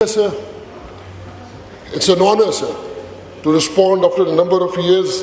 Sir, it's an honor, sir, to respond after a number of years.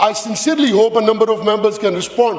I sincerely hope a number of members can respond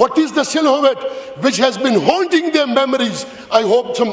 what is the silhouette which has been haunting their memories? I hope some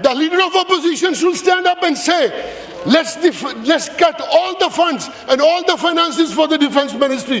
The leader of opposition should stand up and say, let's cut all the funds and all the finances for the defense ministry.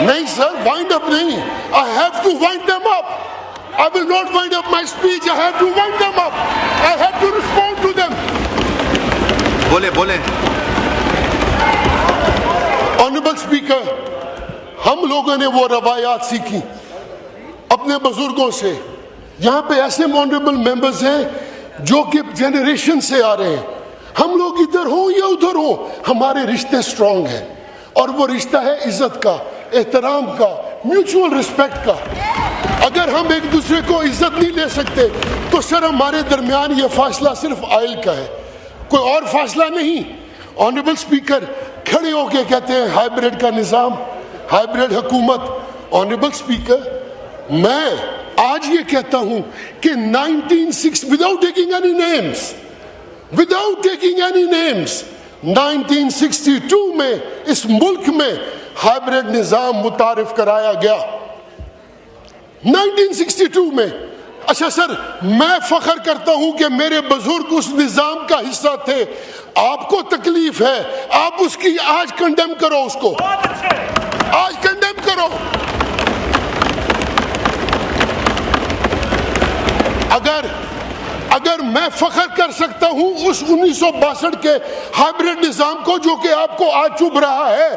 نہیں سر, وائنڈ اپ نہیں. I have to wind them up. I will not wind up my speech. I have to wind them up. I have to respond to them. بولیں. Honorable Speaker, ہم لوگوں نے وہ روایات سیکھی اپنے بزرگوں سے. یہاں پہ ایسے آنریبل ممبرز ہیں جو کہ جنریشن سے آ رہے ہیں. ہم لوگ ادھر ہوں یا ادھر ہوں, ہمارے رشتے سٹرونگ ہیں, اور وہ رشتہ ہے عزت کا, احترام کا, میوچول رسپیکٹ کا. اگر ہم ایک دوسرے کو عزت نہیں دے سکتے تو سر ہمارے درمیان یہ فاصلہ صرف آئل کا ہے, کوئی اور فاصلہ نہیں. آنریبل اسپیکر کھڑے ہو کے کہتے ہیں ہائیبریڈ کا نظام, ہائیبریڈ حکومت. آنریبل اسپیکر, میں آج یہ کہتا ہوں کہ 1962 میں اس ملک میں ہائیبریڈ نظام متعارف کرایا گیا. 1962 میں. اچھا سر, میں فخر کرتا ہوں کہ میرے بزرگ اس نظام کا حصہ تھے. آپ کو تکلیف ہے, آپ اس کی آج کنڈیم کرو, اس کو آج کنڈیم کرو. اگر میں فخر کر سکتا ہوں اس 1962 کے ہائیبریڈ نظام کو جو کہ آپ کو آج چبھ رہا ہے,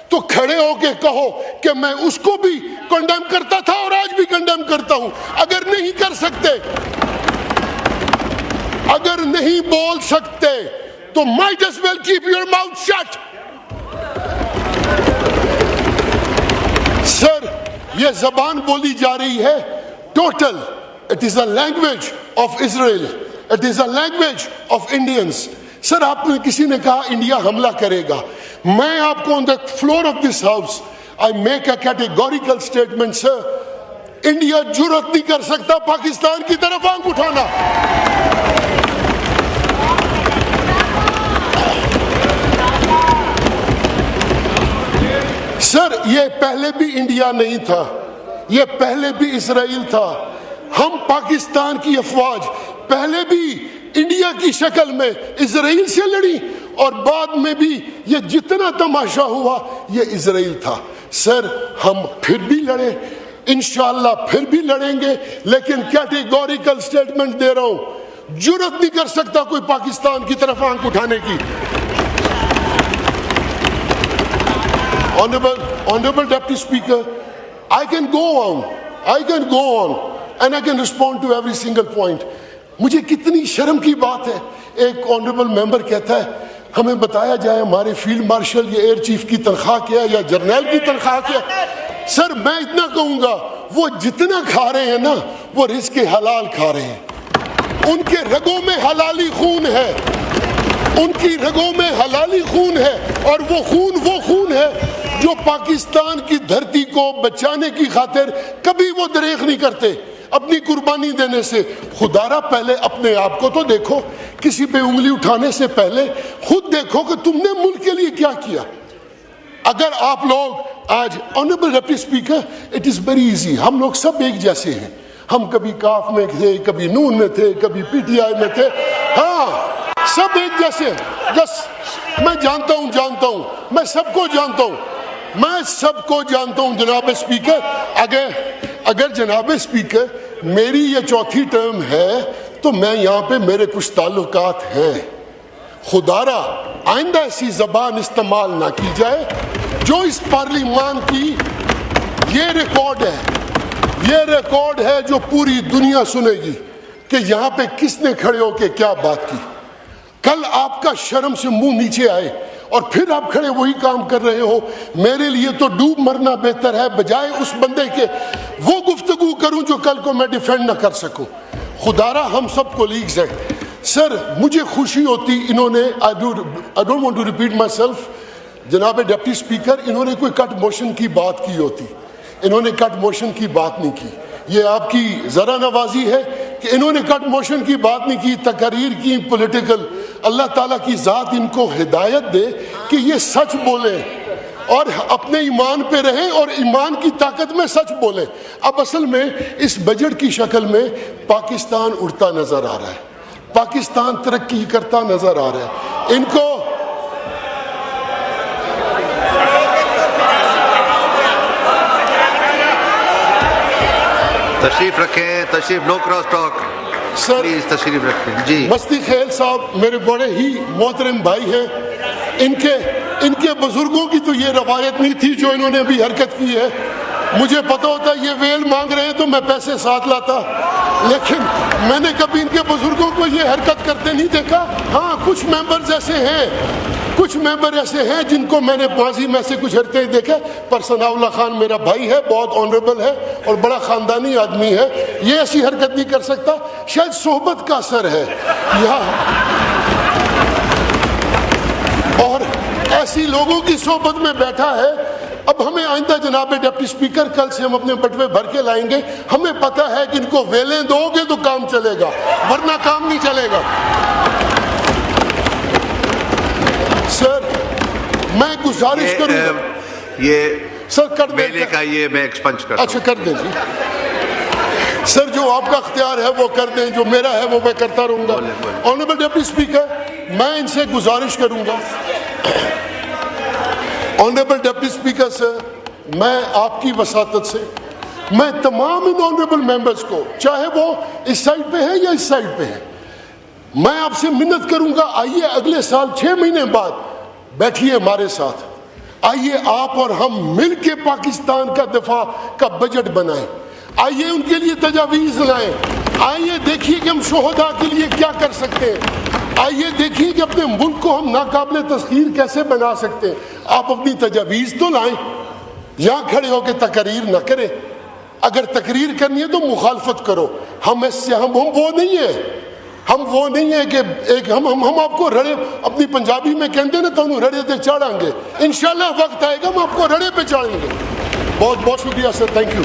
تو کھڑے ہو کے کہو کہ میں اس کو بھی کنڈیم کرتا تھا اور آج بھی کنڈیم کرتا ہوں. اگر نہیں کر سکتے, اگر نہیں بول سکتے تو might as well keep your mouth shut. سر, یہ زبان بولی جا رہی ہے total. It is a language of Israel. It is a language of Indians. سر, آپ نے کسی نے کہا انڈیا حملہ کرے گا. میں آپ کو on the floor of this house I make a categorical statement, sir. India جرأت نہیں کر سکتا پاکستان کی طرف آنکھ اٹھانا. سر, یہ پہلے بھی انڈیا نہیں تھا, یہ پہلے بھی اسرائیل تھا. ہم پاکستان کی افواج پہلے بھی انڈیا کی شکل میں اسرائیل سے لڑی, اور بعد میں بھی یہ جتنا تماشا ہوا یہ اسرائیل تھا. سر, ہم پھر بھی لڑے, انشاءاللہ پھر بھی لڑیں گے, لیکن کیٹیگوریکل سٹیٹمنٹ دے رہا ہوں, جرأت نہیں کر سکتا کوئی پاکستان کی طرف آنکھ اٹھانے کی. Honorable Deputy Speaker, I can go on and I can respond to every single point. مجھے کتنی شرم کی بات ہے, ایک آنریبل ممبر کہتا ہے ہمیں بتایا جائے ہمارے فیلڈ مارشل یا ایئر چیف کی تنخواہ کیا ہے یا جرنیل کی تنخواہ کیا ہے. سر, میں اتنا کہوں گا, وہ جتنا کھا رہے ہیں نا وہ رزق حلال کھا رہے ہیں. ان کے رگوں میں حلالی خون ہے, ان کی رگوں میں حلالی خون ہے, اور وہ خون ہے جو پاکستان کی دھرتی کو بچانے کی خاطر کبھی وہ دریغ نہیں کرتے اپنی قربانی دینے سے. خدا را پہلے اپنے آپ کو تو دیکھو, کسی پہ انگلی اٹھانے سے پہلے خود دیکھو کہ تم نے ملک کے لیے کیا کیا. اگر آپ لوگ آج, honourable deputy speaker, it is very easy, ہم لوگ سب ایک جیسے ہیں. ہم کبھی کاف میں تھے, کبھی نون میں تھے, کبھی پی ٹی آئی میں تھے, ہاں سب ایک جیسے ہیں. جس میں جانتا ہوں, میں سب کو جانتا ہوں. جناب اسپیکر, اگر جناب اسپیکر میری یہ چوتھی ٹرم ہے تو میں یہاں پہ میرے کچھ تعلقات ہیں. خدا را آئندہ ایسی زبان استعمال نہ کی جائے. جو اس پارلیمان کی یہ ریکارڈ ہے جو پوری دنیا سنے گی کہ یہاں پہ کس نے کھڑے ہو کے کیا بات کی. کل آپ کا شرم سے منہ نیچے آئے اور پھر آپ کھڑے وہی کام کر رہے ہو. میرے لیے تو ڈوب مرنا بہتر ہے بجائے اس بندے کے وہ گفتگو کروں جو کل کو میں ڈیفینڈ نہ کر سکوں. خدا را ہم سب کولیگز ہیں. سر, مجھے خوشی ہوتی, انہوں نے I don't want to repeat myself, جناب ڈپٹی اسپیکر, انہوں نے کوئی کٹ موشن کی بات کی ہوتی, انہوں نے کٹ موشن کی بات نہیں کی. یہ آپ کی ذرا نوازی ہے کہ انہوں نے کٹ موشن کی بات نہیں کی, تقاریر کی پولیٹیکل. اللہ تعالیٰ کی ذات ان کو ہدایت دے کہ یہ سچ بولیں اور اپنے ایمان پہ رہیں اور ایمان کی طاقت میں سچ بولیں. اب اصل میں اس بجٹ کی شکل میں پاکستان اڑتا نظر آ رہا ہے, پاکستان ترقی کرتا نظر آ رہا ہے. ان کو تشریف رکھیں, تشریف, نو کراس ٹاک, سر پلیز تشریف رکھیں. جی مستی خیل صاحب میرے بڑے ہی محترم بھائی ہیں. ان کے بزرگوں کی تو یہ روایت نہیں تھی جو انہوں نے ابھی حرکت کی ہے. مجھے پتہ ہوتا یہ ویل مانگ رہے ہیں تو میں پیسے ساتھ لاتا, لیکن میں نے کبھی ان کے بزرگوں کو یہ حرکت کرتے نہیں دیکھا. ہاں کچھ ممبر ایسے ہیں جن کو میں نے ماضی میں سے کچھ حرکتیں دیکھا, پر ثناء اللہ خان میرا بھائی ہے, بہت آنریبل ہے اور بڑا خاندانی آدمی ہے, یہ ایسی حرکت نہیں کر سکتا. شاید صحبت کا اثر ہے یہاں, اور ایسی لوگوں کی صحبت میں بیٹھا ہے. اب ہمیں آئندہ جناب ڈپٹی اسپیکر کل سے ہم اپنے بٹوے بھر کے لائیں گے. ہمیں پتہ ہے کہ ان کو ویلیں دو گے تو کام چلے گا, ورنہ کام نہیں چلے گا. سر میں گزارش کروں گا, یہ سر کر دیں, میلے کا یہ میں ایکسپنج کرتا ہوں. اچھا کر دیں جی سر, جو آپ کا اختیار ہے وہ کر دیں, جو میرا ہے وہ میں کرتا رہوں گا. آنریبل ڈپٹی اسپیکر, میں ان سے گزارش کروں گا, آنریبل ڈپٹی اسپیکر سے میں آپ کی وساطت سے میں تمام ان آنریبل ممبرز کو, چاہے وہ اس سائڈ پہ ہیں یا اس سائڈ پہ ہیں, میں آپ سے منت کروں گا, آئیے اگلے سال 6 مہینے بعد بیٹھیے ہمارے ساتھ, آئیے آپ اور ہم مل کے پاکستان کا دفاع کا بجٹ بنائیں, آئیے ان کے لیے تجاویز لائیں, آئیے دیکھیے کہ ہم شہداء کے لیے کیا کر سکتے ہیں, آئیے دیکھیے کہ اپنے ملک کو ہم ناقابل تسخیر کیسے بنا سکتے ہیں. آپ اپنی تجاویز تو لائیں, یہاں کھڑے ہو کے تقریر نہ کریں. اگر تقریر کرنی ہے تو مخالفت کرو. ہم وہ نہیں ہیں کہ ایک ہم آپ کو رڑے, اپنی پنجابی میں کہتے نا تو رڑے تے چاڑھیں گے. انشاءاللہ وقت آئے گا ہم آپ کو رڑے پہ چاڑھیں گے. بہت بہت شکریہ سر, تھینک یو.